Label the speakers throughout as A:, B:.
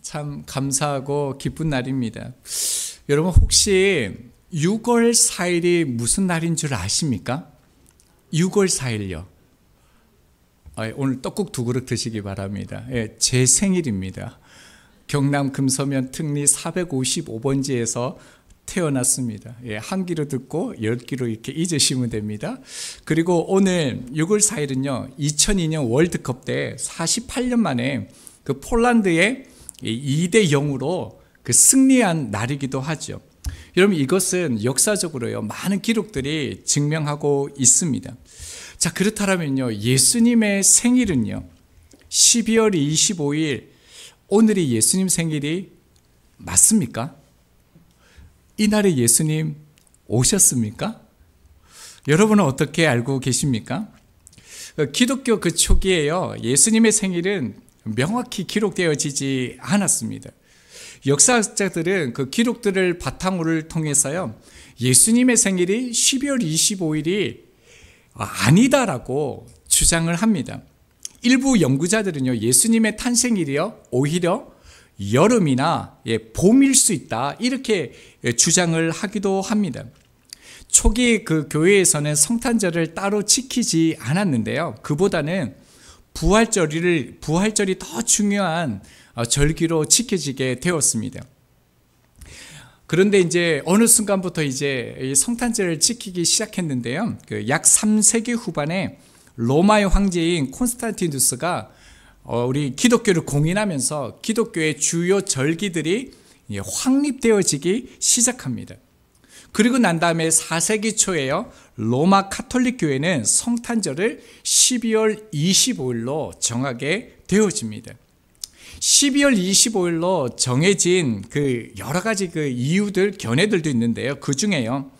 A: 참 감사하고 기쁜 날입니다. 여러분 혹시 6월 4일이 무슨 날인 줄 아십니까? 6월 4일요. 오늘 떡국 2그릇 드시기 바랍니다. 제 생일입니다. 경남 금서면 특리 455번지에서 태어났습니다. 한 귀로 듣고 10귀로 이렇게 잊으시면 됩니다. 그리고 오늘 6월 4일은요 2002년 월드컵 때 48년 만에 그 폴란드의 2대0으로 그 승리한 날이기도 하죠. 여러분 이것은 역사적으로요 많은 기록들이 증명하고 있습니다. 자, 그렇다면요 예수님의 생일은요 12월 25일 오늘이 예수님 생일이 맞습니까? 이날에 예수님 오셨습니까? 여러분은 어떻게 알고 계십니까? 기독교 그 초기에요 예수님의 생일은 명확히 기록되어지지 않았습니다. 역사학자들은 그 기록들을 바탕으로 통해서요 예수님의 생일이 12월 25일이 아니다라고 주장을 합니다. 일부 연구자들은요 예수님의 탄생일이요 오히려 여름이나 봄일 수 있다 이렇게 주장을 하기도 합니다. 초기 그 교회에서는 성탄절을 따로 지키지 않았는데요 그보다는 부활절이 더 중요한 절기로 지켜지게 되었습니다. 그런데 이제 어느 순간부터 이제 성탄절을 지키기 시작했는데요 약 3세기 후반에 로마의 황제인 콘스탄티누스가 우리 기독교를 공인하면서 기독교의 주요 절기들이 확립되어지기 시작합니다. 그리고 난 다음에 4세기 초에요 로마 카톨릭 교회는 성탄절을 12월 25일로 정하게 되어집니다. 12월 25일로 정해진 그 여러 가지 그 이유들, 견해들도 있는데요. 그 중에요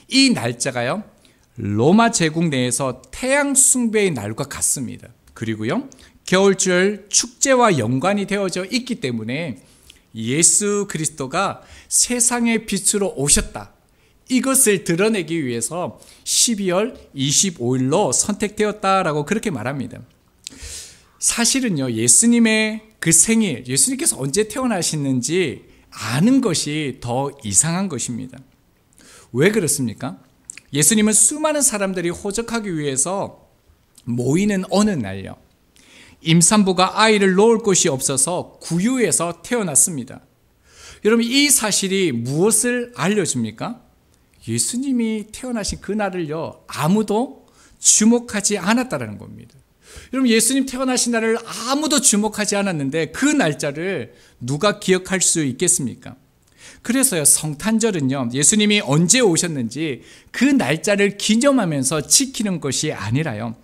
A: 이 날짜가요 로마 제국 내에서 태양 숭배의 날과 같습니다. 그리고요 겨울절 축제와 연관이 되어져 있기 때문에 예수 그리스도가 세상의 빛으로 오셨다 이것을 드러내기 위해서 12월 25일로 선택되었다라고 그렇게 말합니다. 사실은요 예수님의 그 생일, 예수님께서 언제 태어나시는지 아는 것이 더 이상한 것입니다. 왜 그렇습니까? 예수님은 수많은 사람들이 호적하기 위해서 모이는 어느 날요 임산부가 아이를 놓을 곳이 없어서 구유에서 태어났습니다. 여러분 이 사실이 무엇을 알려줍니까? 예수님이 태어나신 그날을요 아무도 주목하지 않았다는 겁니다. 여러분 예수님 태어나신 날을 아무도 주목하지 않았는데 그 날짜를 누가 기억할 수 있겠습니까? 그래서요 성탄절은요 예수님이 언제 오셨는지 그 날짜를 기념하면서 지키는 것이 아니라요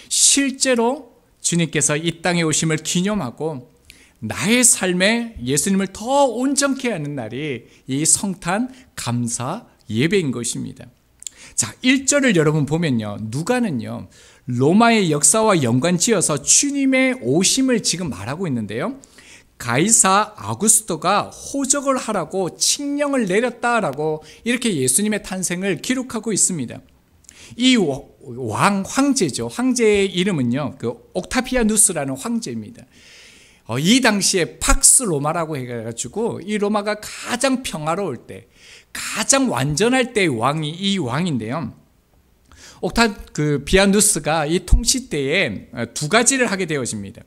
A: 실제로 주님께서 이 땅에 오심을 기념하고 나의 삶에 예수님을 더 온전케 하는 날이 이 성탄 감사 예배인 것입니다. 자, 1절을 여러분 보면요 누가는요 로마의 역사와 연관지어서 주님의 오심을 지금 말하고 있는데요 가이사 아구스토가 호적을 하라고 칙령을 내렸다라고 이렇게 예수님의 탄생을 기록하고 있습니다. 이 황제죠. 황제의 이름은요 그 옥타비아누스라는 황제입니다. 이 당시에 팍스 로마라고 해가지고 이 로마가 가장 평화로울 때 가장 완전할 때의 왕이 이 왕인데요 옥타비아누스가 이 통치 때에 두 가지를 하게 되어집니다.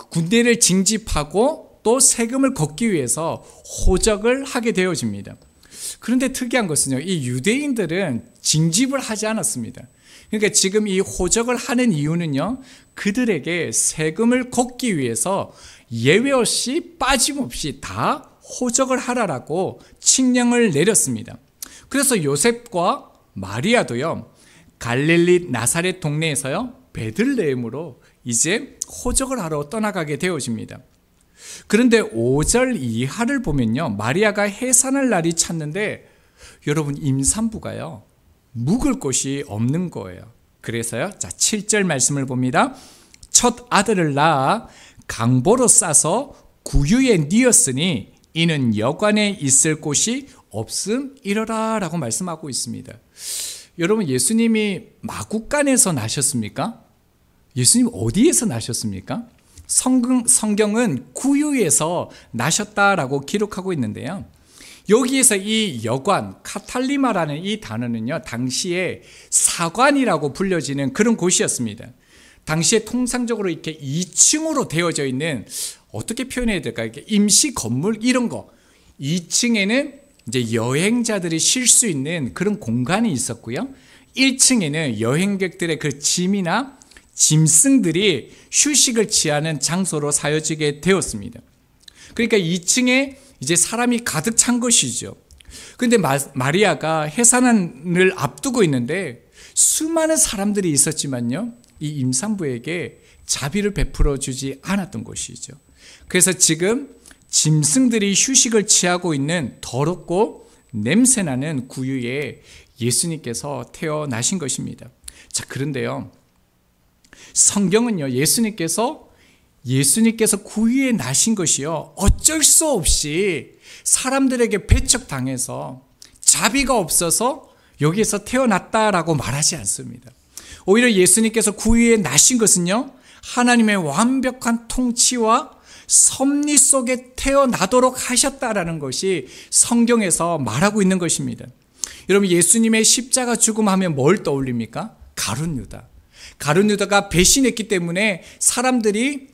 A: 군대를 징집하고 또 세금을 걷기 위해서 호적을 하게 되어집니다. 그런데 특이한 것은요 이 유대인들은 징집을 하지 않았습니다. 그러니까 지금 이 호적을 하는 이유는요 그들에게 세금을 걷기 위해서 예외 없이 빠짐없이 다 호적을 하라라고 칙령을 내렸습니다. 그래서 요셉과 마리아도요 갈릴리 나사렛 동네에서요 베들레헴으로 이제 호적을 하러 떠나가게 되어집니다. 그런데 5절 이하를 보면요 마리아가 해산할 날이 찼는데 여러분 임산부가요 묵을 곳이 없는 거예요. 그래서요 자 7절 말씀을 봅니다. 첫 아들을 낳아 강보로 싸서 구유에 뉘었으니 이는 여관에 있을 곳이 없음이러라 라고 말씀하고 있습니다. 여러분 예수님이 마구간에서 나셨습니까? 예수님 어디에서 나셨습니까? 성경은 구유에서 나셨다라고 기록하고 있는데요. 여기에서 이 여관, 카탈리마라는 이 단어는요, 당시에 사관이라고 불려지는 그런 곳이었습니다. 당시에 통상적으로 이렇게 2층으로 되어져 있는, 어떻게 표현해야 될까요? 이렇게 임시 건물 이런 거. 2층에는 이제 여행자들이 쉴 수 있는 그런 공간이 있었고요. 1층에는 여행객들의 그 짐이나 짐승들이 휴식을 취하는 장소로 사여지게 되었습니다. 그러니까 2층에 이제 사람이 가득 찬 것이죠. 그런데 마리아가 해산을 앞두고 있는데 수많은 사람들이 있었지만요, 이 임산부에게 자비를 베풀어 주지 않았던 것이죠. 그래서 지금 짐승들이 휴식을 취하고 있는 더럽고 냄새나는 구유에 예수님께서 태어나신 것입니다. 자, 그런데요, 성경은요, 예수님께서 구유에 나신 것이요, 어쩔 수 없이 사람들에게 배척당해서 자비가 없어서 여기에서 태어났다라고 말하지 않습니다. 오히려 예수님께서 구유에 나신 것은요, 하나님의 완벽한 통치와 섭리 속에 태어나도록 하셨다라는 것이 성경에서 말하고 있는 것입니다. 여러분, 예수님의 십자가 죽음 하면 뭘 떠올립니까? 가룟 유다. 가룟 유다가 배신했기 때문에 사람들이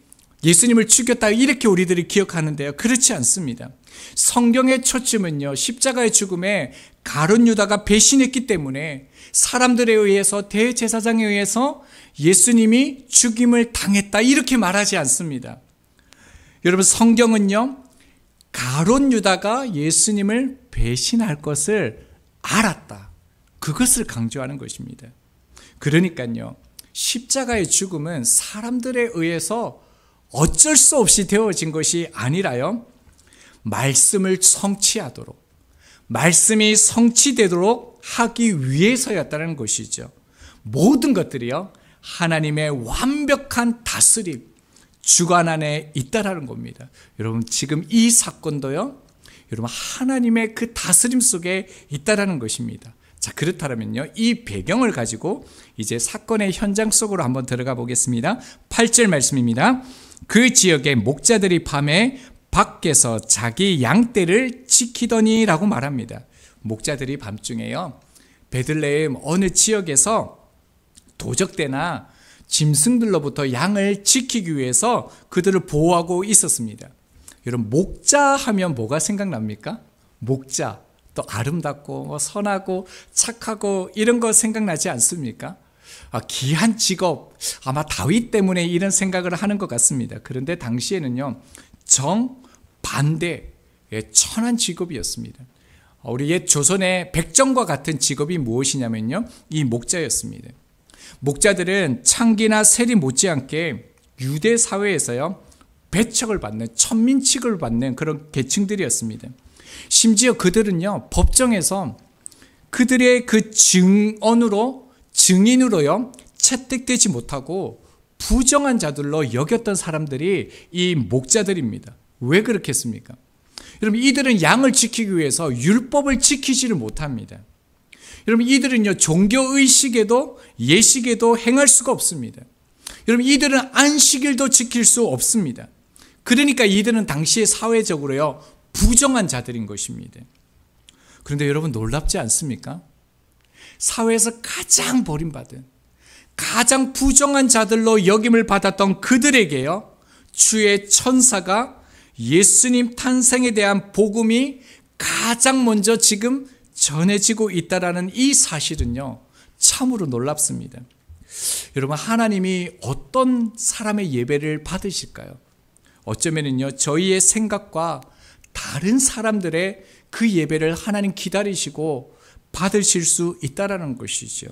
A: 예수님을 죽였다, 이렇게 우리들이 기억하는데요, 그렇지 않습니다. 성경의 초점은요, 십자가의 죽음에 가룟 유다가 배신했기 때문에 사람들에 의해서, 대제사장에 의해서 예수님이 죽임을 당했다, 이렇게 말하지 않습니다. 여러분, 성경은요, 가룟 유다가 예수님을 배신할 것을 알았다, 그것을 강조하는 것입니다. 그러니까요, 십자가의 죽음은 사람들에 의해서 어쩔 수 없이 되어진 것이 아니라요, 말씀을 성취하도록, 말씀이 성취되도록 하기 위해서였다는 것이죠. 모든 것들이요, 하나님의 완벽한 다스림, 주관 안에 있다라는 겁니다. 여러분, 지금 이 사건도요, 여러분, 하나님의 그 다스림 속에 있다라는 것입니다. 자, 그렇다면요, 이 배경을 가지고 이제 사건의 현장 속으로 한번 들어가 보겠습니다. 8절 말씀입니다. 그 지역의 목자들이 밤에 밖에서 자기 양떼를 지키더니라고 말합니다. 목자들이 밤중에요, 베들레헴 어느 지역에서 도적대나 짐승들로부터 양을 지키기 위해서 그들을 보호하고 있었습니다. 여러분, 목자 하면 뭐가 생각납니까? 목자, 또 아름답고 선하고 착하고 이런 거 생각나지 않습니까? 귀한 직업, 아마 다윗 때문에 이런 생각을 하는 것 같습니다. 그런데 당시에는요, 정반대의 천한 직업이었습니다. 우리 옛 조선의 백정과 같은 직업이 무엇이냐면요, 이 목자였습니다. 목자들은 창기나 세리 못지않게 유대 사회에서요, 배척을 받는, 천민 취급을 받는 그런 계층들이었습니다. 심지어 그들은요, 법정에서 그들의 그 증인으로요 채택되지 못하고 부정한 자들로 여겼던 사람들이 이 목자들입니다. 왜 그렇겠습니까? 여러분, 이들은 양을 지키기 위해서 율법을 지키지를 못합니다. 여러분, 이들은요, 종교의식에도 예식에도 행할 수가 없습니다. 여러분, 이들은 안식일도 지킬 수 없습니다. 그러니까 이들은 당시에 사회적으로요, 부정한 자들인 것입니다. 그런데 여러분, 놀랍지 않습니까? 사회에서 가장 버림받은, 가장 부정한 자들로 여김을 받았던 그들에게요, 주의 천사가 예수님 탄생에 대한 복음이 가장 먼저 지금 전해지고 있다라는 이 사실은요, 참으로 놀랍습니다. 여러분, 하나님이 어떤 사람의 예배를 받으실까요? 어쩌면은요, 저희의 생각과 다른 사람들의 그 예배를 하나님 기다리시고 받으실 수 있다라는 것이죠.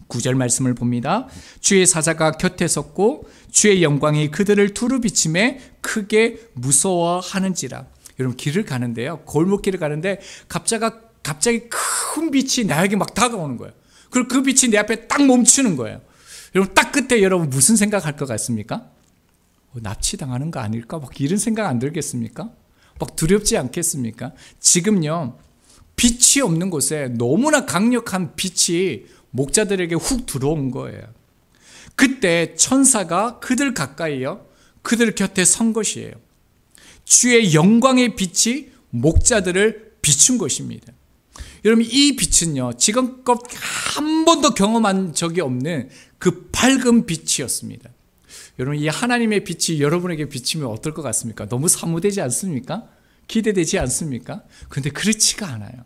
A: 9절 말씀을 봅니다. 주의 사자가 곁에 섰고 주의 영광이 그들을 두루 비침에 크게 무서워하는지라. 여러분, 길을 가는데요, 골목길을 가는데 갑자기 큰 빛이 나에게 막 다가오는 거예요. 그리고 그 빛이 내 앞에 딱 멈추는 거예요. 여러분, 딱 그때 여러분 무슨 생각할 것 같습니까? 납치당하는 거 아닐까? 막 이런 생각 안 들겠습니까? 막 두렵지 않겠습니까? 지금요, 빛이 없는 곳에 너무나 강력한 빛이 목자들에게 훅 들어온 거예요. 그때 천사가 그들 가까이요, 그들 곁에 선 것이에요. 주의 영광의 빛이 목자들을 비춘 것입니다. 여러분, 이 빛은요, 지금껏 한 번도 경험한 적이 없는 그 밝은 빛이었습니다. 여러분, 이 하나님의 빛이 여러분에게 비치면 어떨 것 같습니까? 너무 사모되지 않습니까? 기대되지 않습니까? 그런데 그렇지가 않아요.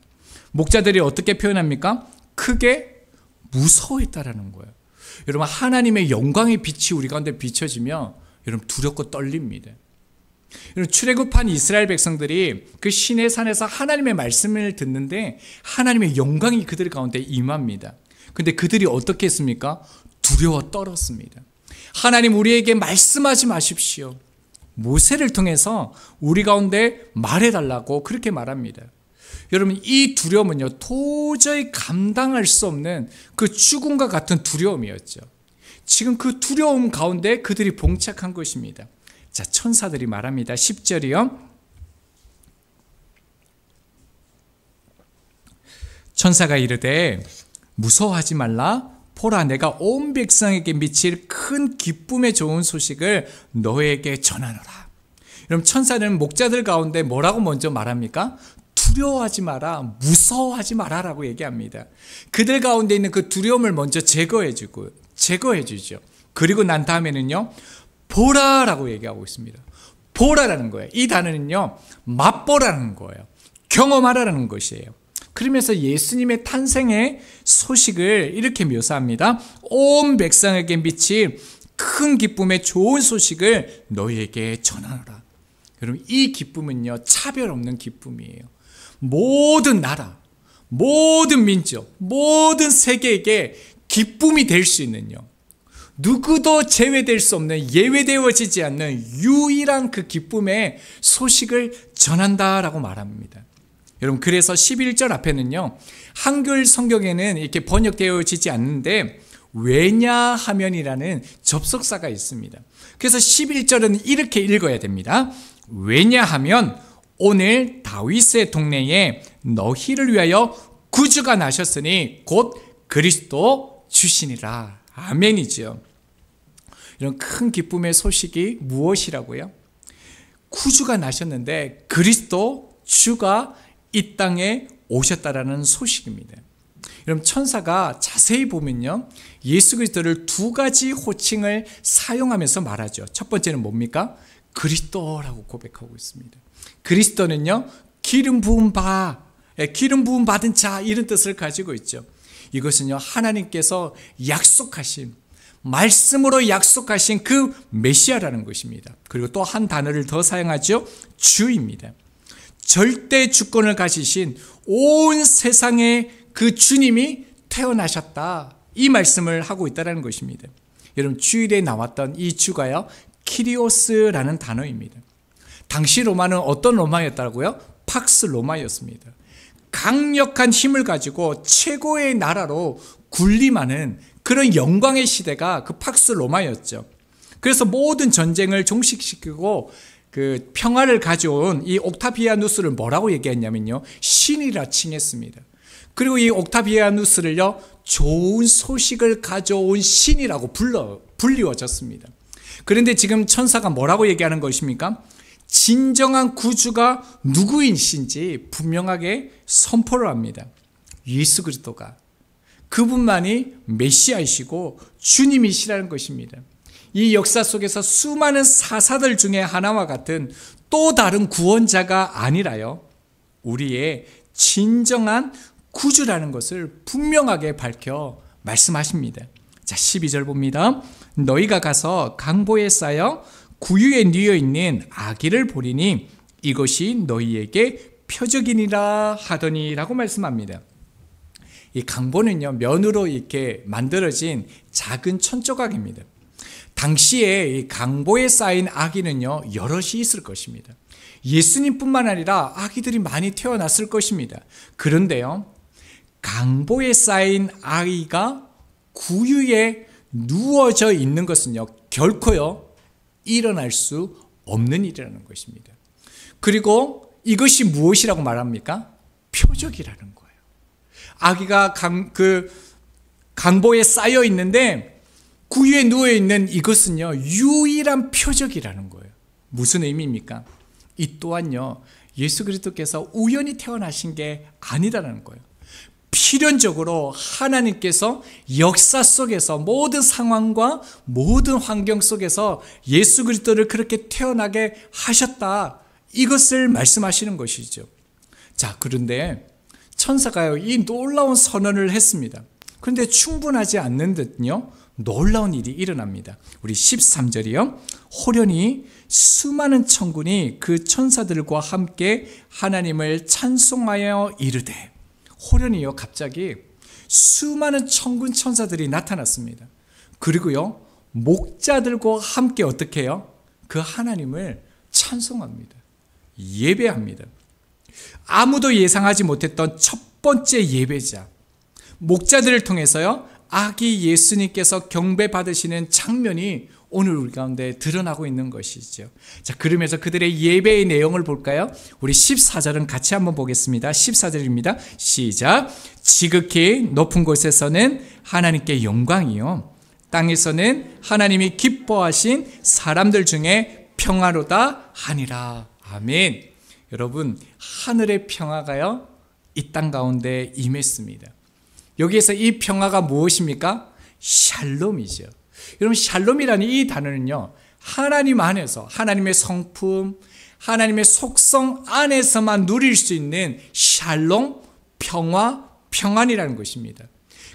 A: 목자들이 어떻게 표현합니까? 크게 무서워했다라는 거예요. 여러분, 하나님의 영광의 빛이 우리 가운데 비춰지면 여러분 두렵고 떨립니다. 여러분, 출애굽한 이스라엘 백성들이 그 시내 산에서 하나님의 말씀을 듣는데 하나님의 영광이 그들 가운데 임합니다. 근데 그들이 어떻게 했습니까? 두려워 떨었습니다. 하나님, 우리에게 말씀하지 마십시오. 모세를 통해서 우리 가운데 말해달라고 그렇게 말합니다. 여러분, 이 두려움은요, 도저히 감당할 수 없는 그 죽음과 같은 두려움이었죠. 지금 그 두려움 가운데 그들이 봉착한 것입니다. 자, 천사들이 말합니다. 10절이요. 천사가 이르되 무서워하지 말라. 보라, 내가 온 백성에게 미칠 큰 기쁨의 좋은 소식을 너에게 전하노라. 여러분, 천사는 목자들 가운데 뭐라고 먼저 말합니까? 두려워하지 마라, 무서워하지 마라라고 얘기합니다. 그들 가운데 있는 그 두려움을 먼저 제거해 주죠. 그리고 난 다음에는요, 보라라고 얘기하고 있습니다. 보라라는 거예요. 이 단어는요, 맛보라는 거예요. 경험하라는 것이에요. 그러면서 예수님의 탄생의 소식을 이렇게 묘사합니다. 온 백성에게 미칠 큰 기쁨의 좋은 소식을 너희에게 전하노라. 여러분, 이 기쁨은요, 차별 없는 기쁨이에요. 모든 나라, 모든 민족, 모든 세계에게 기쁨이 될 수 있는요, 누구도 제외될 수 없는, 예외되어지지 않는 유일한 그 기쁨의 소식을 전한다라고 말합니다. 여러분, 그래서 11절 앞에는요, 한글 성경에는 이렇게 번역되어지지 않는데 왜냐하면이라는 접속사가 있습니다. 그래서 11절은 이렇게 읽어야 됩니다. 왜냐하면 오늘 다윗의 동네에 너희를 위하여 구주가 나셨으니 곧 그리스도 주시니라. 아멘이죠. 이런 큰 기쁨의 소식이 무엇이라고요? 구주가 나셨는데 그리스도 주가 이 땅에 오셨다라는 소식입니다. 여러분, 천사가 자세히 보면요, 예수 그리스도를 두 가지 호칭을 사용하면서 말하죠. 첫 번째는 뭡니까? 그리스도라고 고백하고 있습니다. 그리스도는요, 기름 부음 받은 자, 이런 뜻을 가지고 있죠. 이것은요, 하나님께서 약속하신, 말씀으로 약속하신 그 메시아라는 것입니다. 그리고 또 한 단어를 더 사용하죠. 주입니다. 절대 주권을 가지신 온 세상의 그 주님이 태어나셨다, 이 말씀을 하고 있다는 것입니다. 여러분, 주일에 나왔던 이 주가요, 키리오스라는 단어입니다. 당시 로마는 어떤 로마였다고요? 팍스 로마였습니다. 강력한 힘을 가지고 최고의 나라로 군림하는 그런 영광의 시대가 그 팍스 로마였죠. 그래서 모든 전쟁을 종식시키고 그 평화를 가져온 이 옥타비아누스를 뭐라고 얘기했냐면요, 신이라 칭했습니다. 그리고 이 옥타비아누스를요, 좋은 소식을 가져온 신이라고 불리워졌습니다. 그런데 지금 천사가 뭐라고 얘기하는 것입니까? 진정한 구주가 누구이신지 분명하게 선포를 합니다. 예수 그리스도가, 그분만이 메시아이시고 주님이시라는 것입니다. 이 역사 속에서 수많은 사사들 중에 하나와 같은 또 다른 구원자가 아니라요, 우리의 진정한 구주라는 것을 분명하게 밝혀 말씀하십니다. 자, 12절 봅니다. 너희가 가서 강보에 쌓여 구유에 뉘어 있는 아기를 보리니 이것이 너희에게 표적이니라 하더니라고 말씀합니다. 이 강보는요, 면으로 이렇게 만들어진 작은 천조각입니다. 당시에 이 강보에 쌓인 아기는요, 여럿이 있을 것입니다. 예수님뿐만 아니라 아기들이 많이 태어났을 것입니다. 그런데요, 강보에 쌓인 아이가 구유에 누워져 있는 것은요, 결코요, 일어날 수 없는 일이라는 것입니다. 그리고 이것이 무엇이라고 말합니까? 표적이라는 거예요. 아기가 강보에 쌓여 있는데 구유에 누워있는 이것은요, 유일한 표적이라는 거예요. 무슨 의미입니까? 이 또한요, 예수 그리스도께서 우연히 태어나신 게 아니다라는 거예요. 필연적으로 하나님께서 역사 속에서 모든 상황과 모든 환경 속에서 예수 그리스도를 그렇게 태어나게 하셨다, 이것을 말씀하시는 것이죠. 자, 그런데 천사가요, 이 놀라운 선언을 했습니다. 그런데 충분하지 않는 듯요, 놀라운 일이 일어납니다. 우리 13절이요. 호련히 수많은 천군이 그 천사들과 함께 하나님을 찬송하여 이르되, 호련히요, 갑자기 수많은 천군 천사들이 나타났습니다. 그리고요, 목자들과 함께 어떻게 해요? 그 하나님을 찬송합니다. 예배합니다. 아무도 예상하지 못했던 첫 번째 예배자, 목자들을 통해서요, 아기 예수님께서 경배 받으시는 장면이 오늘 우리 가운데 드러나고 있는 것이죠. 자, 그러면서 그들의 예배의 내용을 볼까요? 우리 14절은 같이 한번 보겠습니다. 14절입니다. 시작. 지극히 높은 곳에서는 하나님께 영광이요, 땅에서는 하나님이 기뻐하신 사람들 중에 평화로다 하니라. 아멘. 여러분, 하늘의 평화가요, 이 땅 가운데 임했습니다. 여기에서 이 평화가 무엇입니까? 샬롬이죠. 여러분, 샬롬이라는 이 단어는요, 하나님 안에서, 하나님의 성품, 하나님의 속성 안에서만 누릴 수 있는 샬롬, 평화, 평안이라는 것입니다.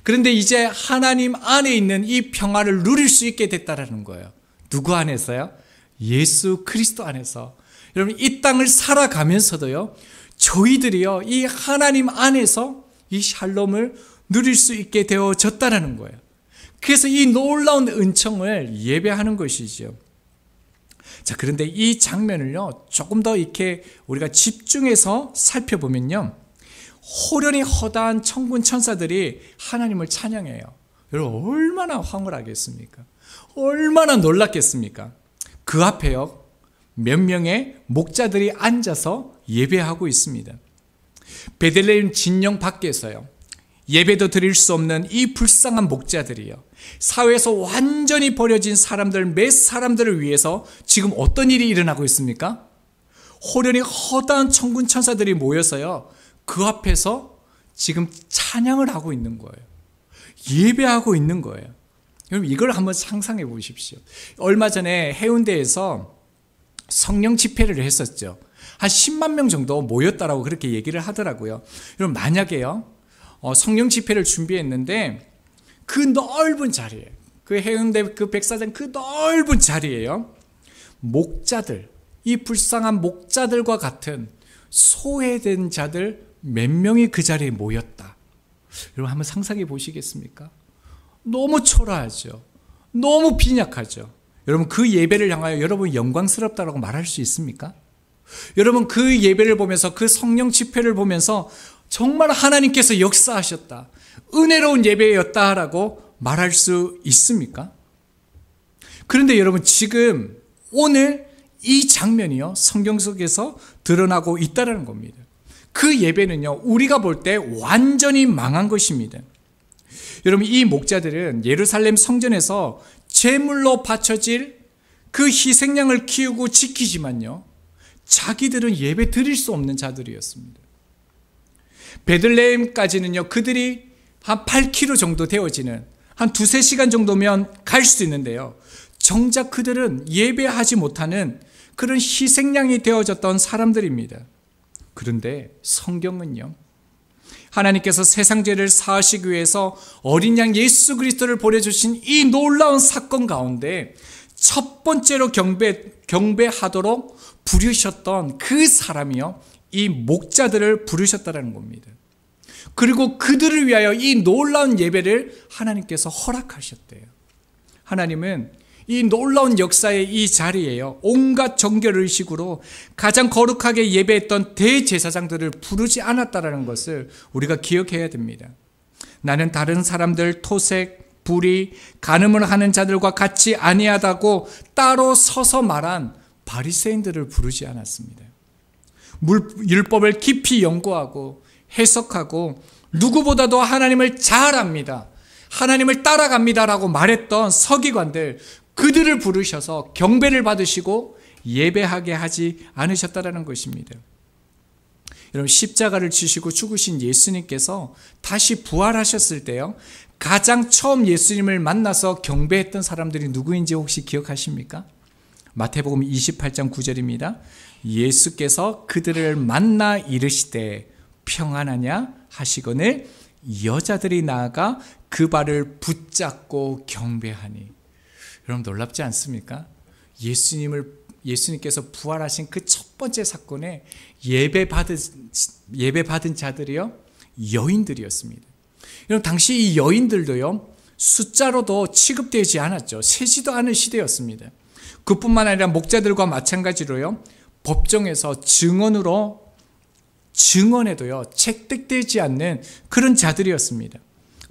A: 그런데 이제 하나님 안에 있는 이 평화를 누릴 수 있게 됐다라는 거예요. 누구 안에서요? 예수 그리스도 안에서. 여러분, 이 땅을 살아가면서도요, 저희들이요, 이 하나님 안에서 이 샬롬을 누릴 수 있게 되어졌다라는 거예요. 그래서 이 놀라운 은총을 예배하는 것이죠. 자, 그런데 이 장면을요, 조금 더 이렇게 우리가 집중해서 살펴보면요, 호련히 허다한 천군 천사들이 하나님을 찬양해요. 여러분, 얼마나 황홀하겠습니까? 얼마나 놀랐겠습니까? 그 앞에요, 몇 명의 목자들이 앉아서 예배하고 있습니다. 베들레헴 진영 밖에서요, 예배도 드릴 수 없는 이 불쌍한 목자들이요, 사회에서 완전히 버려진 사람들, 몇 사람들을 위해서 지금 어떤 일이 일어나고 있습니까? 호련히 허다한 천군 천사들이 모여서요, 그 앞에서 지금 찬양을 하고 있는 거예요. 예배하고 있는 거예요. 여러분, 이걸 한번 상상해 보십시오. 얼마 전에 해운대에서 성령 집회를 했었죠. 한 10만 명 정도 모였다라고 그렇게 얘기를 하더라고요. 여러분, 만약에요, 성령 집회를 준비했는데 그 넓은 자리에, 그 해운대 그 백사장 그 넓은 자리에요, 목자들, 이 불쌍한 목자들과 같은 소외된 자들 몇 명이 그 자리에 모였다. 여러분, 한번 상상해 보시겠습니까? 너무 초라하죠. 너무 빈약하죠. 여러분, 그 예배를 향하여 여러분 영광스럽다라고 말할 수 있습니까? 여러분, 그 예배를 보면서, 그 성령 집회를 보면서 정말 하나님께서 역사하셨다, 은혜로운 예배였다라고 말할 수 있습니까? 그런데 여러분, 지금 오늘 이 장면이요, 성경 속에서 드러나고 있다는 겁니다. 그 예배는요, 우리가 볼 때 완전히 망한 것입니다. 여러분, 이 목자들은 예루살렘 성전에서 제물로 바쳐질 그 희생양을 키우고 지키지만요, 자기들은 예배 드릴 수 없는 자들이었습니다. 베들레헴까지는요, 그들이 한 8km 정도 되어지는, 한 2-3시간 정도면 갈 수 있는데요, 정작 그들은 예배하지 못하는 그런 희생양이 되어졌던 사람들입니다. 그런데 성경은요, 하나님께서 세상 죄를 사하시기 위해서 어린 양 예수 그리스도를 보내주신 이 놀라운 사건 가운데 첫 번째로 경배하도록 부르셨던 그 사람이요, 이 목자들을 부르셨다는 겁니다. 그리고 그들을 위하여 이 놀라운 예배를 하나님께서 허락하셨대요. 하나님은 이 놀라운 역사의 이 자리에요, 온갖 정결의식으로 가장 거룩하게 예배했던 대제사장들을 부르지 않았다는 것을 우리가 기억해야 됩니다. 나는 다른 사람들 토색, 불의, 간음을 하는 자들과 같이 아니하다고 따로 서서 말한 바리새인들을 부르지 않았습니다. 율법을 깊이 연구하고 해석하고 누구보다도 하나님을 잘 압니다. 하나님을 따라갑니다라고 말했던 서기관들, 그들을 부르셔서 경배를 받으시고 예배하게 하지 않으셨다라는 것입니다. 여러분, 십자가를 지시고 죽으신 예수님께서 다시 부활하셨을 때요, 가장 처음 예수님을 만나서 경배했던 사람들이 누구인지 혹시 기억하십니까? 마태복음 28장 9절입니다. 예수께서 그들을 만나 이르시되 평안하냐 하시거늘 여자들이 나아가 그 발을 붙잡고 경배하니. 여러분, 놀랍지 않습니까? 예수님께서 부활하신 그 첫 번째 사건에 예배받은 자들이요, 여인들이었습니다. 여러분, 당시 이 여인들도요, 숫자로도 취급되지 않았죠. 세지도 않은 시대였습니다. 그뿐만 아니라 목자들과 마찬가지로요, 법정에서 증언에도요, 채택되지 않는 그런 자들이었습니다.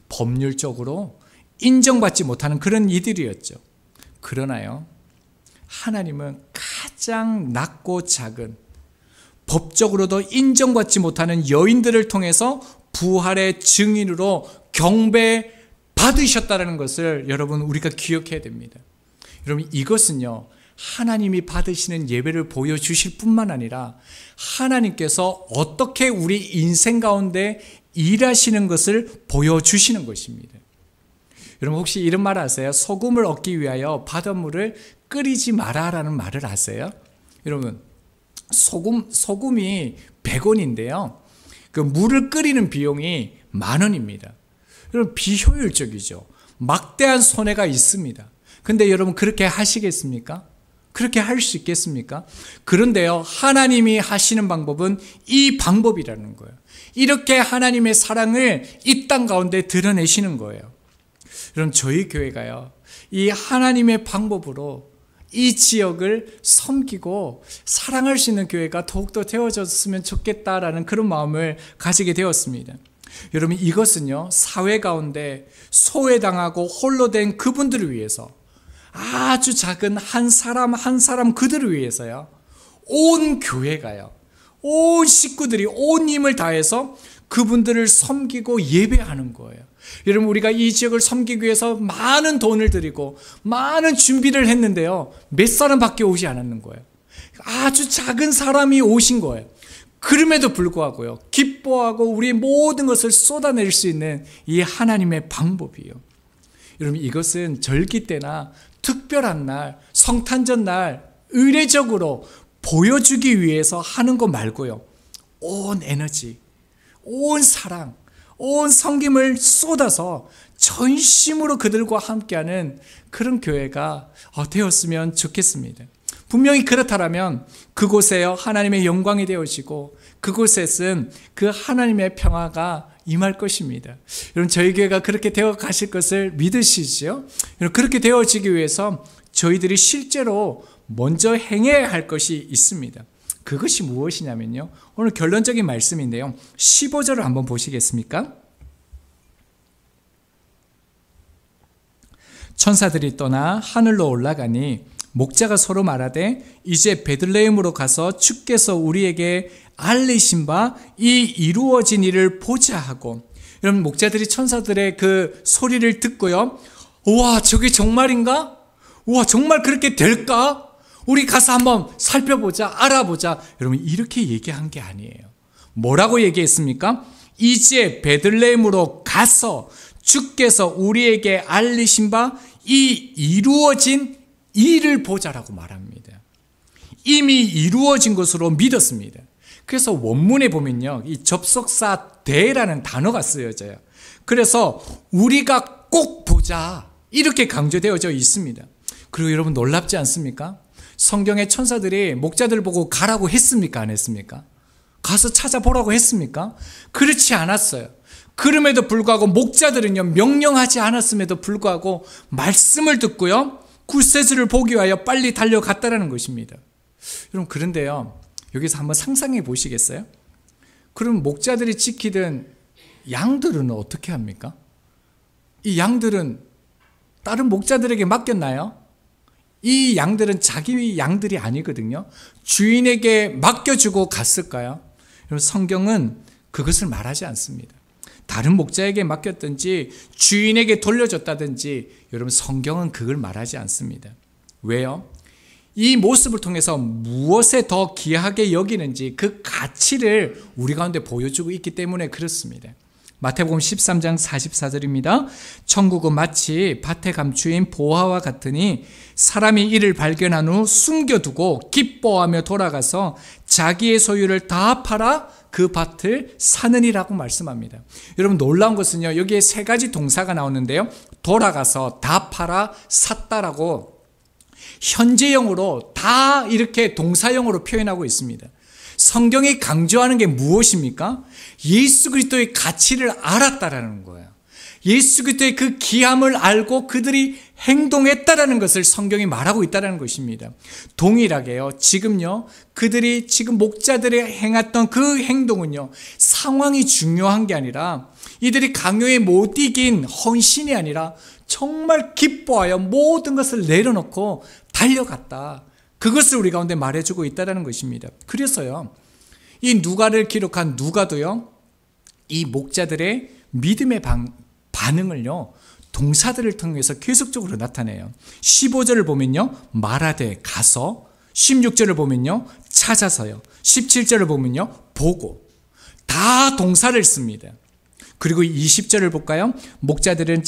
A: 법률적으로 인정받지 못하는 그런 이들이었죠. 그러나요, 하나님은 가장 낮고 작은, 법적으로도 인정받지 못하는 여인들을 통해서 부활의 증인으로 경배 받으셨다는 것을 여러분, 우리가 기억해야 됩니다. 여러분, 이것은요, 하나님이 받으시는 예배를 보여주실 뿐만 아니라 하나님께서 어떻게 우리 인생 가운데 일하시는 것을 보여주시는 것입니다. 여러분, 혹시 이런 말 아세요? 소금을 얻기 위하여 바닷물을 끓이지 마라라는 말을 아세요? 여러분, 소금이 100원인데요. 그 물을 끓이는 비용이 10,000원입니다. 여러분, 비효율적이죠. 막대한 손해가 있습니다. 근데 여러분, 그렇게 하시겠습니까? 그렇게 할 수 있겠습니까? 그런데요, 하나님이 하시는 방법은 이 방법이라는 거예요. 이렇게 하나님의 사랑을 이 땅 가운데 드러내시는 거예요. 여러분, 저희 교회가요, 이 하나님의 방법으로 이 지역을 섬기고 사랑할 수 있는 교회가 더욱더 되어졌으면 좋겠다라는 그런 마음을 가지게 되었습니다. 여러분, 이것은요, 사회 가운데 소외당하고 홀로 된 그분들을 위해서, 아주 작은 한 사람 한 사람 그들을 위해서요, 온 교회가요, 온 식구들이 온 힘을 다해서 그분들을 섬기고 예배하는 거예요. 여러분, 우리가 이 지역을 섬기기 위해서 많은 돈을 들이고 많은 준비를 했는데요, 몇 사람밖에 오지 않았는 거예요. 아주 작은 사람이 오신 거예요. 그럼에도 불구하고요, 기뻐하고 우리의 모든 것을 쏟아낼 수 있는 이 하나님의 방법이에요. 여러분, 이것은 절기 때나 특별한 날, 성탄절 날 의례적으로 보여주기 위해서 하는 것 말고요, 온 에너지, 온 사랑, 온 섬김을 쏟아서 전심으로 그들과 함께하는 그런 교회가 되었으면 좋겠습니다. 분명히 그렇다면 그곳에요, 하나님의 영광이 되어지고 그곳에는 그 하나님의 평화가 임할 것입니다. 여러분, 저희 교회가 그렇게 되어 가실 것을 믿으시죠? 여러분, 그렇게 되어지기 위해서 저희들이 실제로 먼저 행해야 할 것이 있습니다. 그것이 무엇이냐면요, 오늘 결론적인 말씀인데요, 15절을 한번 보시겠습니까? 천사들이 떠나 하늘로 올라가니 목자가 서로 말하되 이제 베들레헴으로 가서 주께서 우리에게 알리신 바 이 이루어진 일을 보자 하고. 여러분, 목자들이 천사들의 그 소리를 듣고요, 우와, 저게 정말인가? 우와, 정말 그렇게 될까? 우리 가서 한번 살펴보자, 알아보자. 여러분, 이렇게 얘기한 게 아니에요. 뭐라고 얘기했습니까? 이제 베들레헴으로 가서 주께서 우리에게 알리신 바 이 이루어진 일을 보자라고 말합니다. 이미 이루어진 것으로 믿었습니다. 그래서 원문에 보면요, 이 접속사 대라는 단어가 쓰여져요. 그래서 우리가 꼭 보자, 이렇게 강조되어져 있습니다. 그리고 여러분, 놀랍지 않습니까? 성경의 천사들이 목자들 보고 가라고 했습니까? 안 했습니까? 가서 찾아보라고 했습니까? 그렇지 않았어요. 그럼에도 불구하고 목자들은요, 명령하지 않았음에도 불구하고 말씀을 듣고요, 굿세스를 보기 위하여 빨리 달려갔다라는 것입니다. 여러분, 그런데요, 여기서 한번 상상해 보시겠어요? 그럼 목자들이 지키던 양들은 어떻게 합니까? 이 양들은 다른 목자들에게 맡겼나요? 이 양들은 자기 양들이 아니거든요. 주인에게 맡겨주고 갔을까요? 여러분, 성경은 그것을 말하지 않습니다. 다른 목자에게 맡겼든지 주인에게 돌려줬다든지, 여러분 성경은 그걸 말하지 않습니다. 왜요? 이 모습을 통해서 무엇에 더 귀하게 여기는지 그 가치를 우리 가운데 보여주고 있기 때문에 그렇습니다. 마태복음 13장 44절입니다. 천국은 마치 밭에 감추인 보화와 같으니 사람이 이를 발견한 후 숨겨두고 기뻐하며 돌아가서 자기의 소유를 다 팔아 그 밭을 사느니라고 말씀합니다. 여러분 놀라운 것은요, 여기에 세 가지 동사가 나오는데요, 돌아가서, 다 팔아, 샀다라고 현재형으로 다 이렇게 동사형으로 표현하고 있습니다. 성경이 강조하는 게 무엇입니까? 예수 그리스도의 가치를 알았다라는 거예요. 예수 그리스도의 그 귀함을 알고 그들이 행동했다라는 것을 성경이 말하고 있다는 것입니다. 동일하게요, 지금요, 그들이 지금 목자들이 행했던 그 행동은요, 상황이 중요한 게 아니라 이들이 강요에 못 이긴 헌신이 아니라 정말 기뻐하여 모든 것을 내려놓고 달려갔다. 그것을 우리 가운데 말해주고 있다는 것입니다. 그래서요, 이 누가를 기록한 누가도요, 이 목자들의 믿음의 반응을요, 동사들을 통해서 계속적으로 나타내요. 15절을 보면요, 말하되 가서, 16절을 보면요, 찾아서요, 17절을 보면요, 보고, 다 동사를 씁니다. 그리고 20절을 볼까요? 목자들은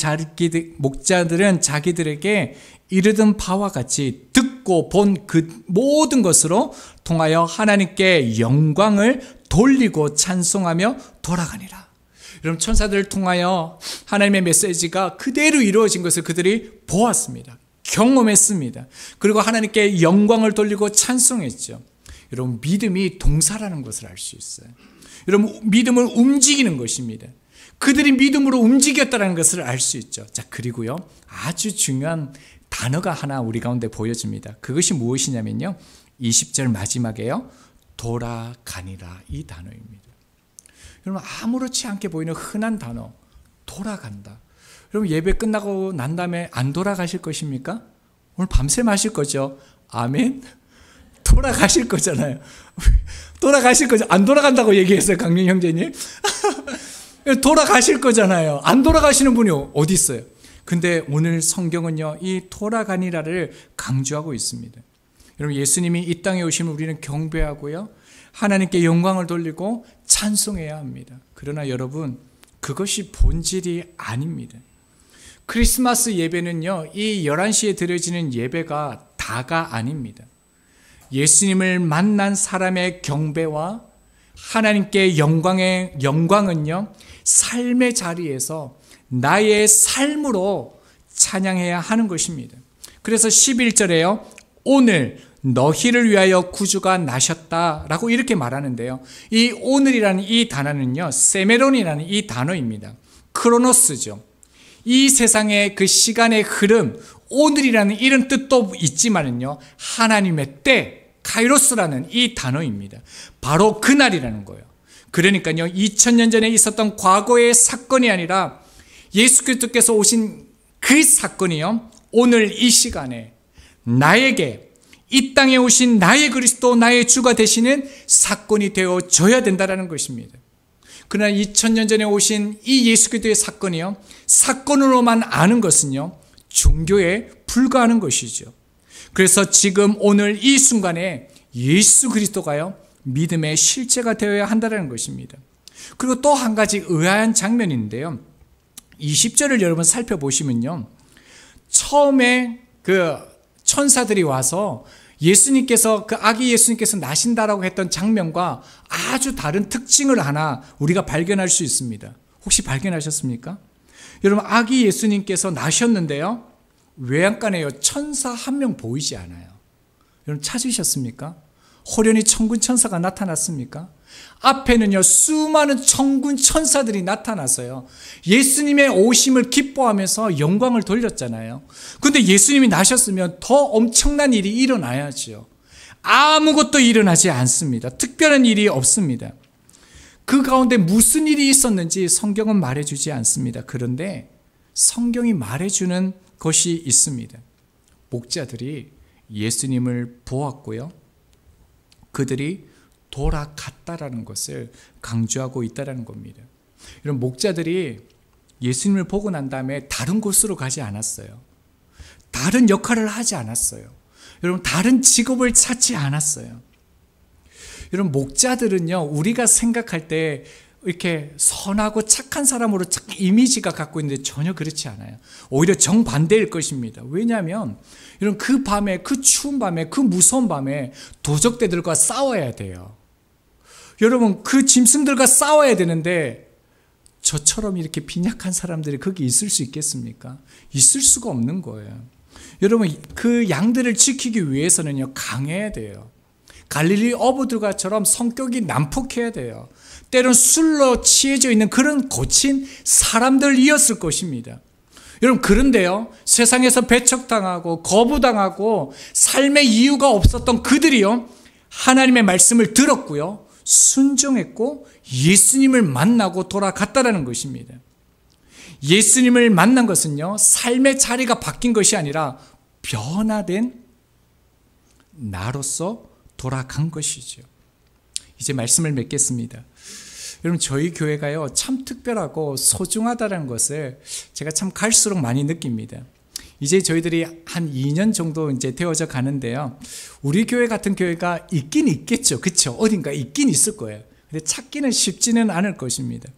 A: 자기들에게 이르던 바와 같이 듣고 본 그 모든 것으로 통하여 하나님께 영광을 돌리고 찬송하며 돌아가니라. 여러분, 천사들을 통하여 하나님의 메시지가 그대로 이루어진 것을 그들이 보았습니다. 경험했습니다. 그리고 하나님께 영광을 돌리고 찬송했죠. 여러분, 믿음이 동사라는 것을 알 수 있어요. 여러분, 믿음을 움직이는 것입니다. 그들이 믿음으로 움직였다는 것을 알 수 있죠. 자, 그리고요, 아주 중요한 단어가 하나 우리 가운데 보여집니다. 그것이 무엇이냐면요, 20절 마지막에요, 돌아가니라, 이 단어입니다. 여러분, 아무렇지 않게 보이는 흔한 단어, 돌아간다. 여러분, 예배 끝나고 난 다음에 안 돌아가실 것입니까? 오늘 밤새 마실 거죠? 아멘? 돌아가실 거잖아요. 돌아가실 거죠? 안 돌아간다고 얘기했어요, 강민 형제님. 돌아가실 거잖아요. 안 돌아가시는 분이 어디 있어요? 근데 오늘 성경은요, 이 돌아가니라를 강조하고 있습니다. 여러분, 예수님이 이 땅에 오시면 우리는 경배하고요, 하나님께 영광을 돌리고 찬송해야 합니다. 그러나 여러분, 그것이 본질이 아닙니다. 크리스마스 예배는요, 이 11시에 드려지는 예배가 다가 아닙니다. 예수님을 만난 사람의 경배와 하나님께 영광은요, 삶의 자리에서 나의 삶으로 찬양해야 하는 것입니다. 그래서 11절에요, 오늘 너희를 위하여 구주가 나셨다라고 이렇게 말하는데요, 이 오늘이라는 이 단어는요, 세메론이라는 이 단어입니다. 크로노스죠. 이 세상의 그 시간의 흐름, 오늘이라는 이런 뜻도 있지만은요, 하나님의 때, 카이로스라는 이 단어입니다. 바로 그날이라는 거예요. 그러니까요, 2000년 전에 있었던 과거의 사건이 아니라 예수 그리스도께서 오신 그 사건이요, 오늘 이 시간에 나에게, 이 땅에 오신 나의 그리스도, 나의 주가 되시는 사건이 되어져야 된다는 것입니다. 그러나 2000년 전에 오신 이 예수 그리스도의 사건이요, 사건으로만 아는 것은요, 종교에 불과하는 것이죠. 그래서 지금 오늘 이 순간에 예수 그리스도가요, 믿음의 실체가 되어야 한다는 것입니다. 그리고 또 한 가지 의아한 장면인데요, 20절을 여러분 살펴보시면요, 처음에 그 천사들이 와서 예수님께서, 그 아기 예수님께서 나신다라고 했던 장면과 아주 다른 특징을 하나 우리가 발견할 수 있습니다. 혹시 발견하셨습니까? 여러분, 아기 예수님께서 나셨는데요, 외양간에요, 천사 한 명 보이지 않아요. 여러분, 찾으셨습니까? 호련히 천군 천사가 나타났습니까? 앞에는요, 수많은 천군 천사들이 나타났어요. 예수님의 오심을 기뻐하면서 영광을 돌렸잖아요. 그런데 예수님이 나셨으면 더 엄청난 일이 일어나야죠. 아무것도 일어나지 않습니다. 특별한 일이 없습니다. 그 가운데 무슨 일이 있었는지 성경은 말해주지 않습니다. 그런데 성경이 말해주는 것이 있습니다. 목자들이 예수님을 보았고요, 그들이 돌아갔다라는 것을 강조하고 있다는 겁니다. 이런 목자들이 예수님을 보고 난 다음에 다른 곳으로 가지 않았어요. 다른 역할을 하지 않았어요. 여러분, 다른 직업을 찾지 않았어요. 여러분, 목자들은요, 우리가 생각할 때 이렇게 선하고 착한 사람으로 이미지가 갖고 있는데 전혀 그렇지 않아요. 오히려 정반대일 것입니다. 왜냐하면 여러분, 그 밤에, 그 추운 밤에, 그 무서운 밤에 도적대들과 싸워야 돼요. 여러분, 그 짐승들과 싸워야 되는데 저처럼 이렇게 빈약한 사람들이 거기 있을 수 있겠습니까? 있을 수가 없는 거예요. 여러분, 그 양들을 지키기 위해서는요, 강해야 돼요. 갈릴리 어부들과처럼 성격이 난폭해야 돼요. 때론 술로 취해져 있는 그런 거친 사람들이었을 것입니다. 여러분, 그런데요, 세상에서 배척당하고 거부당하고 삶의 이유가 없었던 그들이요, 하나님의 말씀을 들었고요, 순종했고 예수님을 만나고 돌아갔다라는 것입니다. 예수님을 만난 것은요, 삶의 자리가 바뀐 것이 아니라 변화된 나로서 돌아간 것이죠. 이제 말씀을 맺겠습니다. 여러분, 저희 교회가요, 참 특별하고 소중하다는 것을 제가 참 갈수록 많이 느낍니다. 이제 저희들이 한 2년 정도 이제 되어져 가는데요, 우리 교회 같은 교회가 있긴 있겠죠. 그렇죠? 어딘가 있긴 있을 거예요. 근데 찾기는 쉽지는 않을 것입니다.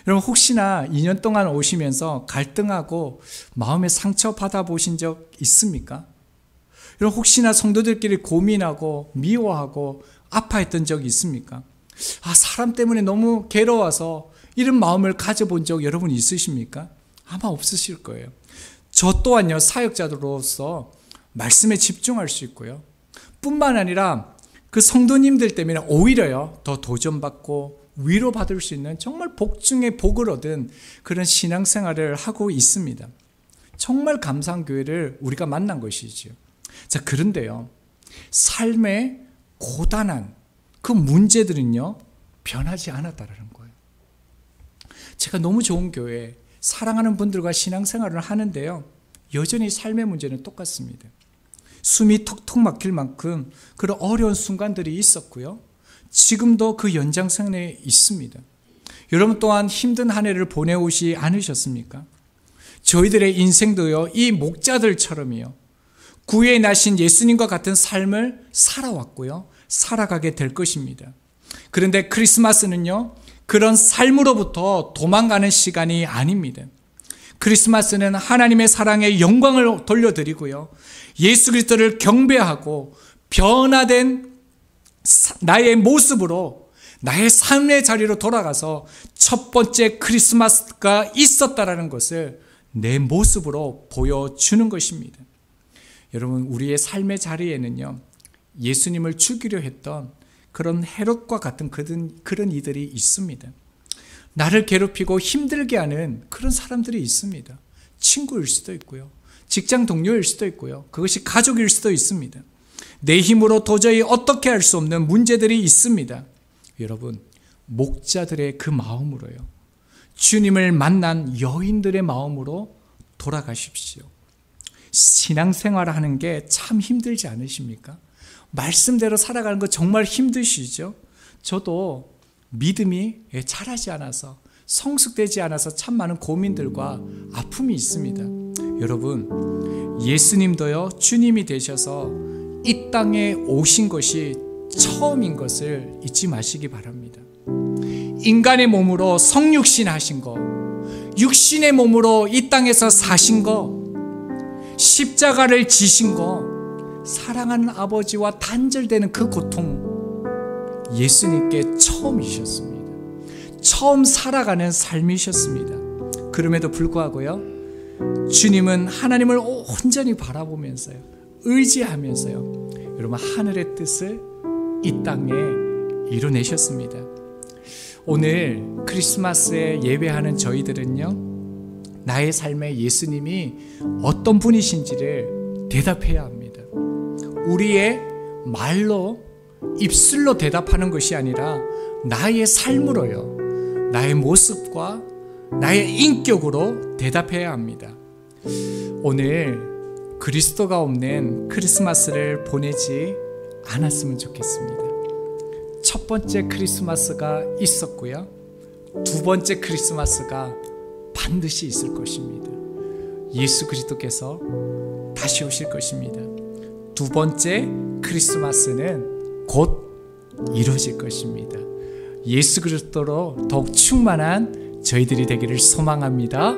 A: 여러분, 혹시나 2년 동안 오시면서 갈등하고 마음의 상처 받아보신 적 있습니까? 여러분, 혹시나 성도들끼리 고민하고 미워하고 아파했던 적이 있습니까? 사람 때문에 너무 괴로워서 이런 마음을 가져본 적 여러분 있으십니까? 아마 없으실 거예요. 저 또한요, 사역자로서 말씀에 집중할 수 있고요, 뿐만 아니라 그 성도님들 때문에 오히려요, 더 도전받고 위로받을 수 있는 정말 복 중에 복을 얻은 그런 신앙생활을 하고 있습니다. 정말 감사한 교회를 우리가 만난 것이죠. 자, 그런데요, 삶의 고단한 그 문제들은요, 변하지 않았다라는 거예요. 제가 너무 좋은 교회, 사랑하는 분들과 신앙생활을 하는데요, 여전히 삶의 문제는 똑같습니다. 숨이 턱턱 막힐 만큼 그런 어려운 순간들이 있었고요, 지금도 그 연장선에 있습니다. 여러분 또한 힘든 한 해를 보내오지 않으셨습니까? 저희들의 인생도요, 이 목자들처럼이요, 구유에 나신 예수님과 같은 삶을 살아왔고요, 살아가게 될 것입니다. 그런데 크리스마스는요, 그런 삶으로부터 도망가는 시간이 아닙니다. 크리스마스는 하나님의 사랑에 영광을 돌려드리고요, 예수 그리스도를 경배하고 변화된 나의 모습으로 나의 삶의 자리로 돌아가서 첫 번째 크리스마스가 있었다라는 것을 내 모습으로 보여주는 것입니다. 여러분, 우리의 삶의 자리에는요, 예수님을 죽이려 했던 그런 헤롯과 같은 그런 이들이 있습니다. 나를 괴롭히고 힘들게 하는 그런 사람들이 있습니다. 친구일 수도 있고요, 직장 동료일 수도 있고요, 그것이 가족일 수도 있습니다. 내 힘으로 도저히 어떻게 할 수 없는 문제들이 있습니다. 여러분, 목자들의 그 마음으로요, 주님을 만난 여인들의 마음으로 돌아가십시오. 신앙생활을 하는 게 참 힘들지 않으십니까? 말씀대로 살아가는 거 정말 힘드시죠? 저도 믿음이 자라지 않아서, 성숙되지 않아서 참 많은 고민들과 아픔이 있습니다. 여러분, 예수님도요, 주님이 되셔서 이 땅에 오신 것이 처음인 것을 잊지 마시기 바랍니다. 인간의 몸으로 성육신 하신 거, 육신의 몸으로 이 땅에서 사신 거, 십자가를 지신 거, 사랑하는 아버지와 단절되는 그 고통, 예수님께 처음이셨습니다. 처음 살아가는 삶이셨습니다. 그럼에도 불구하고요, 주님은 하나님을 온전히 바라보면서요, 의지하면서요, 여러분, 하늘의 뜻을 이 땅에 이루내셨습니다. 오늘 크리스마스에 예배하는 저희들은요, 나의 삶에 예수님이 어떤 분이신지를 대답해야 합니다. 우리의 말로, 입술로 대답하는 것이 아니라 나의 삶으로요, 나의 모습과 나의 인격으로 대답해야 합니다. 오늘 그리스도가 없는 크리스마스를 보내지 않았으면 좋겠습니다. 첫 번째 크리스마스가 있었고요, 두 번째 크리스마스가 반드시 있을 것입니다. 예수 그리스도께서 다시 오실 것입니다. 두 번째 크리스마스는 곧 이루어질 것입니다. 예수 그리스도로 더욱 충만한 저희들이 되기를 소망합니다.